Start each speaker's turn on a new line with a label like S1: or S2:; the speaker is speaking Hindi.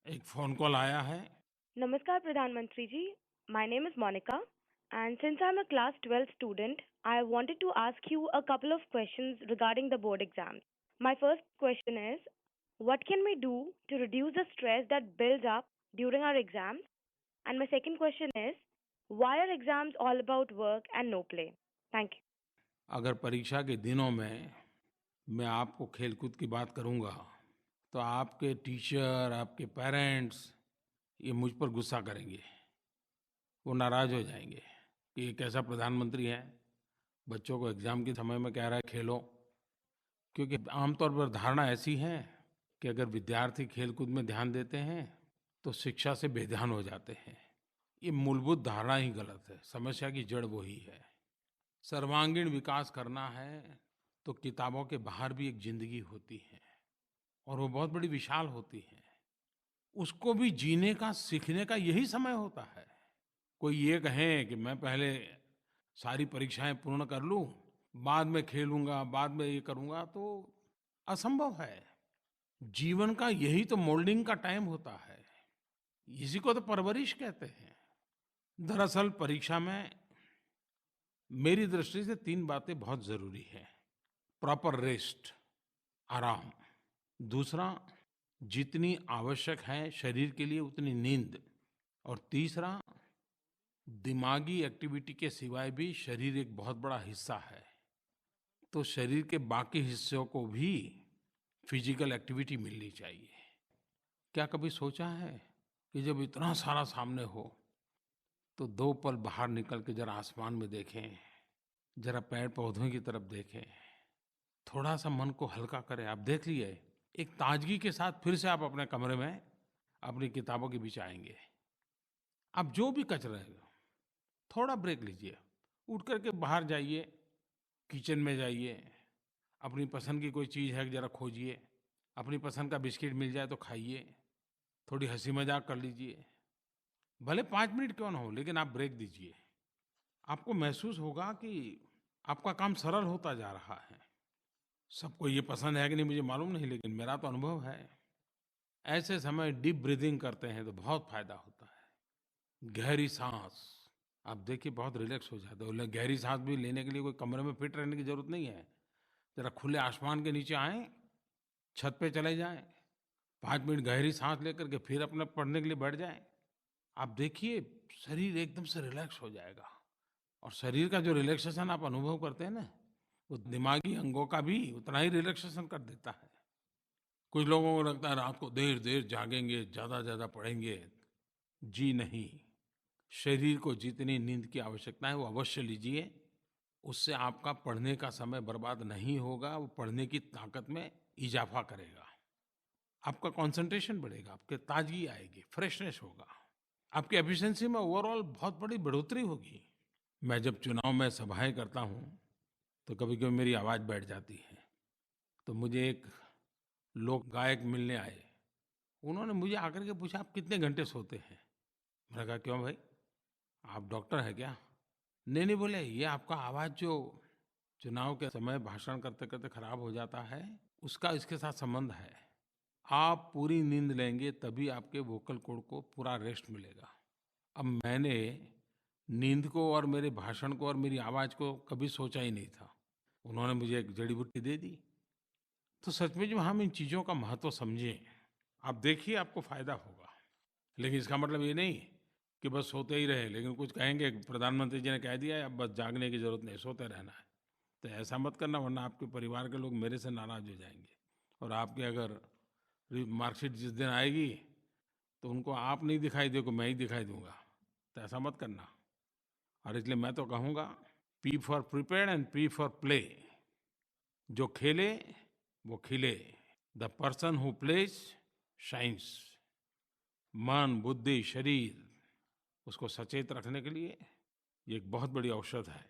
S1: एक फोन कॉल आया है।
S2: Namaskar, Pradhan Mantri ji. My name is Monica, and since I'm a class 12 student, I wanted to ask you a couple of questions regarding the board exams. My first question is, what can we do to reduce the stress that builds up during our exams? And my second question is, why are exams all about work and no play? Thank you.
S1: अगर परीक्षा के दिनों में मैं आपको खेलकूद की बात करूंगा तो आपके टीचर, आपके पेरेंट्स ये मुझ पर गुस्सा करेंगे। वो नाराज हो जाएंगे कि ये कैसा प्रधानमंत्री है, बच्चों को एग्जाम के समय में कह रहा है खेलो। क्योंकि आमतौर पर धारणा ऐसी है कि अगर विद्यार्थी खेलकूद में ध्यान देते हैं तो शिक्षा से बेध्यान हो जाते हैं। ये मूलभूत धारणा ही गलत है। समस्या की जड़ वही है। सर्वांगीण विकास करना है तो किताबों के बाहर भी एक ज़िंदगी होती है और वो बहुत बड़ी विशाल होती है। उसको भी जीने का, सीखने का यही समय होता है। कोई ये कहे कि मैं पहले सारी परीक्षाएं पूर्ण कर लूं, बाद में खेलूंगा, बाद में ये करूंगा, तो असंभव है। जीवन का यही तो मोल्डिंग का टाइम होता है। इसी को तो परवरिश कहते हैं। दरअसल परीक्षा में मेरी दृष्टि से 3 बातें बहुत ज़रूरी हैं। प्रॉपर रेस्ट, आराम। दूसरा, जितनी आवश्यक है शरीर के लिए उतनी नींद। और तीसरा, दिमागी एक्टिविटी के सिवाय भी शरीर एक बहुत बड़ा हिस्सा है, तो शरीर के बाकी हिस्सों को भी फिजिकल एक्टिविटी मिलनी चाहिए। क्या कभी सोचा है कि जब इतना सारा सामने हो तो 2 पल बाहर निकल के ज़रा आसमान में देखें, ज़रा पेड़ पौधों की तरफ देखें, थोड़ा-सा मन को हल्का करें। आप देख लिए, एक ताज़गी के साथ फिर से आप अपने कमरे में अपनी किताबों के बीच आएँगे। आप जो भी कर रहे हो, थोड़ा ब्रेक लीजिए। उठ कर के बाहर जाइए, किचन में जाइए, अपनी पसंद की कोई चीज़ है ज़रा खोजिए, अपनी पसंद का बिस्किट मिल जाए तो खाइए, थोड़ी हँसी-मज़ाक कर लीजिए। भले 5 मिनट क्यों ना हो, लेकिन आप ब्रेक दीजिए। आपको महसूस होगा कि आपका काम सरल होता जा रहा है। सबको ये पसंद है कि नहीं मुझे मालूम नहीं, लेकिन मेरा तो अनुभव है। ऐसे समय डीप ब्रीथिंग करते हैं तो बहुत फ़ायदा होता है। गहरी साँस, आप देखिए बहुत रिलैक्स हो जाते हो। गहरी साँस भी लेने के लिए कोई कमरे में फिट रहने की ज़रूरत नहीं है। ज़रा खुले आसमान के नीचे आएँ, छत पे चले जाएँ, 5 मिनट गहरी साँस लेकर के फिर अपना पढ़ने के लिए बैठ जाएँ। आप देखिए शरीर एकदम से रिलैक्स हो जाएगा। और शरीर का जो रिलैक्सेशन आप अनुभव करते हैं ना, वो दिमागी अंगों का भी उतना ही रिलैक्सेशन कर देता है। कुछ लोगों को लगता है रात को देर-देर जागेंगे, ज़्यादा-ज़्यादा पढ़ेंगे। जी नहीं, शरीर को जितनी नींद की आवश्यकता है वो अवश्य लीजिए। उससे आपका पढ़ने का समय बर्बाद नहीं होगा, वो पढ़ने की ताकत में इज़ाफ़ा करेगा। आपका कॉन्सन्ट्रेशन बढ़ेगा, आपके ताज़गी आएगी, फ्रेशनेस होगा। आपकी एफिशिएंसी में ओवरऑल बहुत बड़ी बढ़ोतरी होगी। मैं जब चुनाव में सभाएँ करता हूँ, तो कभी-कभी मेरी आवाज़ बैठ जाती है। तो मुझे एक लोक गायक मिलने आए। उन्होंने मुझे आकर के पूछा, "आप कितने घंटे सोते हैं?" मैंने कहा, "क्यों भाई, आप डॉक्टर हैं क्या?" "नहीं, नहीं," बोले, "ये आपका आवाज़ जो चुनाव के समय भाषण करते-करते खराब हो जाता है, उसका इसके साथ संबंध है। आप पूरी नींद लेंगे तभी आपके वोकल कॉर्ड को पूरा रेस्ट मिलेगा।" अब मैंने नींद को और मेरे भाषण को और मेरी आवाज़ को कभी सोचा ही नहीं था। उन्होंने मुझे एक जड़ी-बूटी दे दी। तो सच में जो हम इन चीज़ों का महत्व समझें, आप देखिए आपको फ़ायदा होगा। लेकिन इसका मतलब ये नहीं कि बस सोते ही रहें, लेकिन कुछ कहेंगे प्रधानमंत्री जी ने कह दिया है अब बस जागने की ज़रूरत नहीं, सोते रहना है। तो ऐसा मत करना, वरना आपके परिवार के लोग मेरे से नाराज़ हो जाएँगे। और आपके अगर मार्कशीट जिस दिन आएगी तो उनको आप नहीं दिखाई दोगे, मैं ही दिखाई दूँगा। तो ऐसा मत करना। और इसलिए मैं तो कहूँगा, P for prepared and P for play. जो खेले वो खिले। The person who plays shines. मन, बुद्धि, शरीर, उसको सचेत रखने के लिए ये एक बहुत बड़ी औषध है।